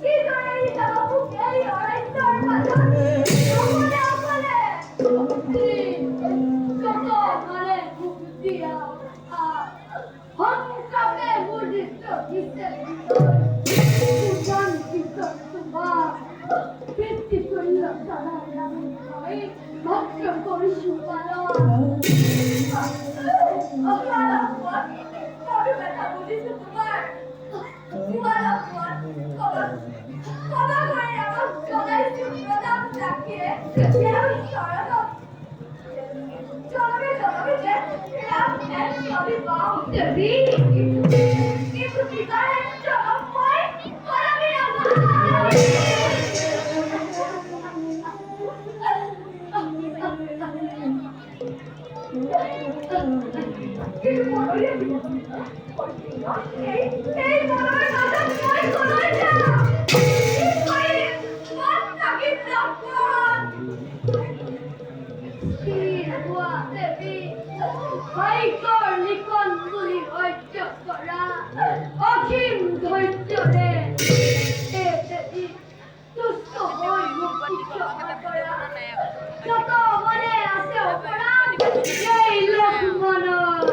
কিদৰে এই মোক এই অৰণ্যৰ মাজত অকলে অকলে কত মানে মোক দিয়া সংগ্ৰামে মোৰ দৃশ্য দিছে পূজন কিশোৰ তোমাৰ পিতৃতুল্য চলাই আমি মই ভক্ত কৰিছো পালন সৰু কথা বুজিছো তোমাৰ ক্ষমা কৰি আমাক জনাইছো প্ৰণাম ৰাখিয়ে তেওঁৰ চৰণত জনমে জনমে যে ৰাম এক স্বামী পাওঁ দেৱী কিন্তু পিতাৰে জনম মই কৰাবি কিন্তু মনৰে এই মনৰ মাজত মই কলৈ যাম কি কৰিম মন থাকি যাম দেৱী ভাগ্যৰ লিখন বুলি সহ্য কৰা অসীম ধৈৰ্যৰে দেৱী তুষ্ট হৈ মোক উৎসৰ্গ কৰা যত মনে আছে অপৰাধ এই লক্ষ্মণৰ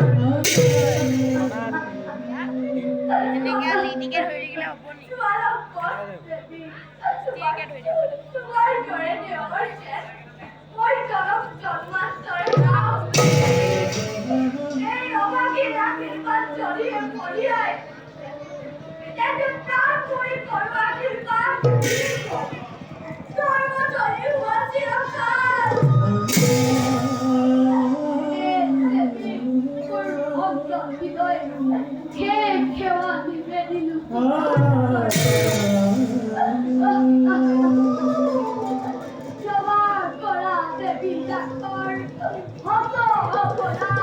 তোমাৰ দৰে দেৱৰ মই জনম জন্মান্তৰে এই অভাগীৰ আশীৰ্বাদ যদিহে কঢ়িয়াই তেন্তে প্ৰাণ পৰি কৰোঁ আশীৰ্বাদ সৰ্বজনী হোৱা চিৰকাল মোৰ ভক্ত হৃদয় সেৱা নিবেদিলো ক্ষমা কৰা দেৱী ডাক্তৰ হত অপৰাধ